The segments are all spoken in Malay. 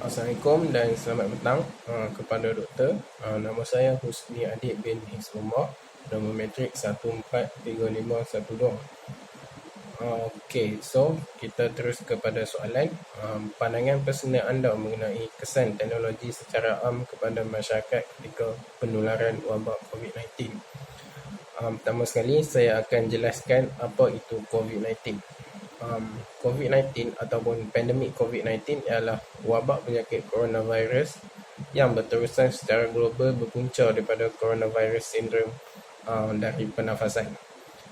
Assalamualaikum dan selamat petang kepada doktor. Nama saya Husni Adik bin Hizbullah, nombor matrik 143512. Okey, so kita terus kepada soalan. Pandangan personal anda mengenai kesan teknologi secara am kepada masyarakat ketika penularan wabak COVID-19. Pertama sekali, saya akan jelaskan apa itu COVID-19. COVID-19 ataupun pandemik COVID-19 ialah wabak penyakit coronavirus yang berterusan secara global berpunca daripada coronavirus syndrome dari pernafasan.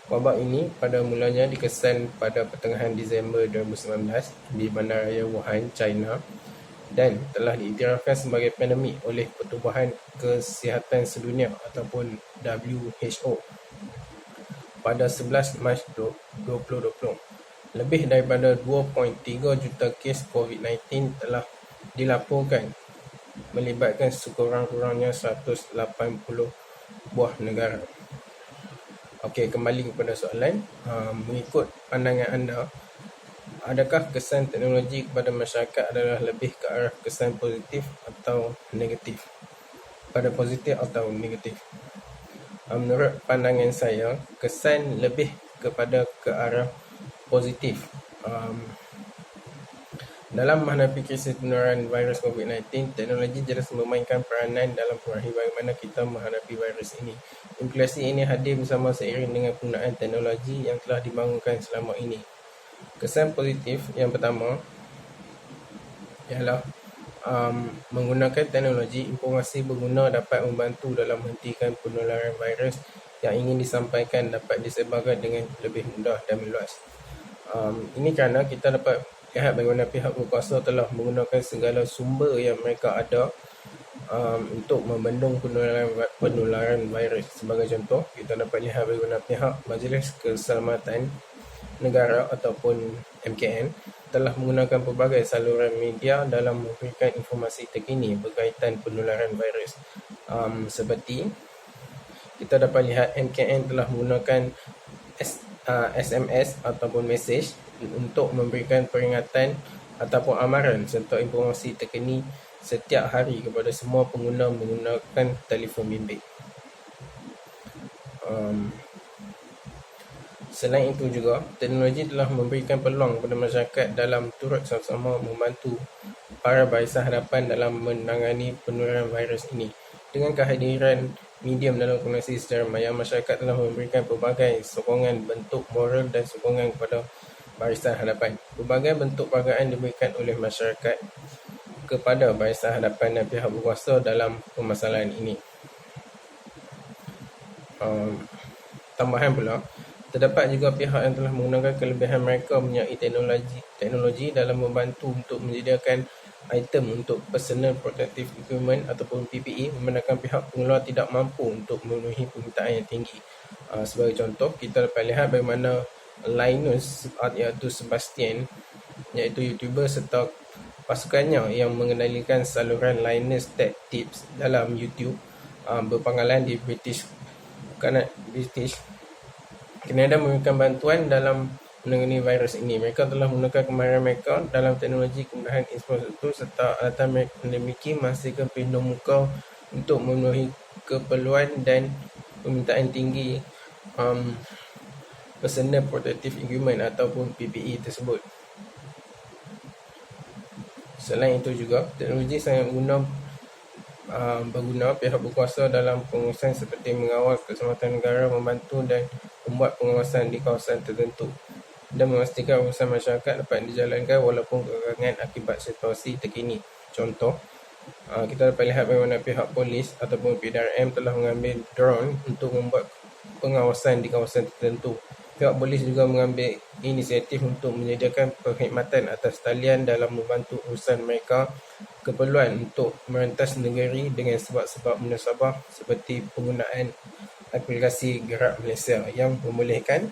Wabak ini pada mulanya dikesan pada pertengahan Disember 2019 di Bandaraya Wuhan, China, dan telah diiktirafkan sebagai pandemik oleh Pertubuhan Kesihatan Sedunia ataupun WHO pada 11 Mac 2020. Lebih daripada 2.3 juta kes COVID-19 telah dilaporkan, melibatkan sekurang-kurangnya 180 buah negara. Okey, kembali kepada soalan. Mengikut pandangan anda, adakah kesan teknologi kepada masyarakat adalah lebih ke arah kesan positif atau negatif? Pada positif atau negatif? Menurut pandangan saya, kesan lebih kepada ke arah positif. Dalam menghadapi krisis penularan virus COVID-19, teknologi jelas memainkan peranan dalam pengaruhi bagaimana kita menghadapi virus ini. Implikasi ini hadir bersama seiring dengan penggunaan teknologi yang telah dibangunkan selama ini. Kesan positif yang pertama ialah menggunakan teknologi, informasi berguna dapat membantu dalam menghentikan penularan virus yang ingin disampaikan dapat disebarkan dengan lebih mudah dan meluas. Ini kerana kita dapat lihat bagaimana pihak berkuasa telah menggunakan segala sumber yang mereka ada untuk membendung penularan virus. Sebagai contoh, kita dapat lihat bagaimana pihak Majlis Keselamatan Negara ataupun MKN telah menggunakan pelbagai saluran media dalam memberikan informasi terkini berkaitan penularan virus. Seperti kita dapat lihat MKN telah menggunakan SMS ataupun mesej untuk memberikan peringatan ataupun amaran serta informasi terkini setiap hari kepada semua pengguna menggunakan telefon bimbit. Selain itu juga, teknologi telah memberikan peluang kepada masyarakat dalam turut sama-sama membantu para barisan hadapan dalam menangani penularan virus ini. Dengan kehadiran medium dalam komunikasi secara maya, masyarakat telah memberikan pelbagai sokongan bentuk moral dan sokongan kepada barisan hadapan. Pelbagai bentuk penghargaan diberikan oleh masyarakat kepada barisan hadapan dan pihak berkuasa dalam permasalahan ini. Tambahan pula, terdapat juga pihak yang telah menggunakan kelebihan mereka mempunyai teknologi dalam membantu untuk menyediakan item untuk personal protective equipment ataupun PPE memandangkan pihak pengeluar tidak mampu untuk memenuhi permintaan yang tinggi. Sebagai contoh, kita dapat lihat bagaimana Linus iaitu Sebastian, iaitu YouTuber serta pasukannya yang mengendalikan saluran Linus Tech Tips dalam YouTube berpanggalan di British Kanada memberikan bantuan dalam menangani virus ini. Mereka telah menggunakan kemahiran mereka dalam teknologi kemudahan infrastruktur serta alatan mereka memiliki menghasilkan pelindung muka untuk memenuhi keperluan dan permintaan tinggi personal protective equipment ataupun PPE tersebut. Selain itu juga, teknologi sangat berguna pihak berkuasa dalam pengurusan seperti mengawal keselamatan negara, membantu dan membuat pengawasan di kawasan tertentu dan memastikan urusan masyarakat dapat dijalankan walaupun kekangan akibat situasi terkini. Contoh, kita dapat lihat bagaimana pihak polis ataupun PDRM telah mengambil drone untuk membuat pengawasan di kawasan tertentu. Pihak polis juga mengambil inisiatif untuk menyediakan perkhidmatan atas talian dalam membantu urusan mereka keperluan untuk merentas negeri dengan sebab-sebab munasabah seperti penggunaan aplikasi Gerak Malaysia yang membolehkan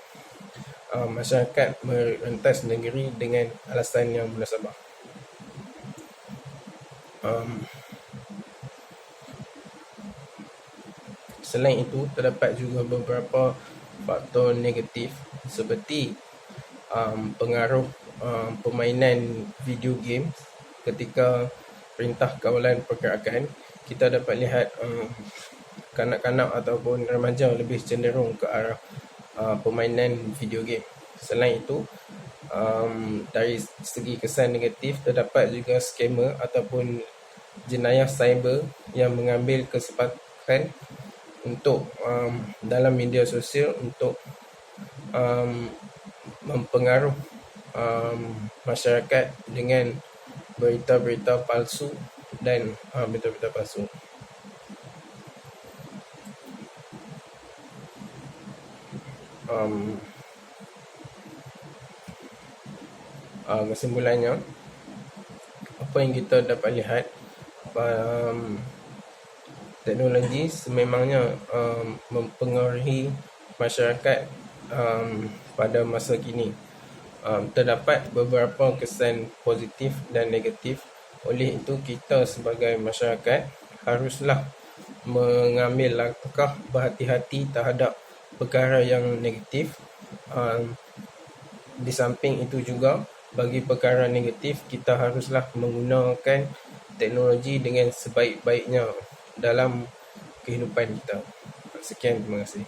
masyarakat merentas negeri dengan alasan yang munasabah. Selain itu, terdapat juga beberapa faktor negatif seperti pengaruh permainan video game ketika perintah kawalan pergerakan, kita dapat lihat kanak-kanak ataupun remaja lebih cenderung ke arah permainan video game. Selain itu, dari segi kesan negatif, terdapat juga skamer ataupun jenayah cyber yang mengambil kesempatan untuk dalam media sosial untuk mempengaruh masyarakat dengan berita-berita palsu dan berita-berita palsu. Kesimpulannya, apa yang kita dapat lihat, teknologi sememangnya mempengaruhi masyarakat pada masa kini. Terdapat beberapa kesan positif dan negatif. Oleh itu, kita sebagai masyarakat haruslah mengambil langkah berhati-hati terhadap perkara yang negatif. Di samping itu juga, bagi perkara negatif, kita haruslah menggunakan teknologi dengan sebaik-baiknya dalam kehidupan kita. Sekian, terima kasih.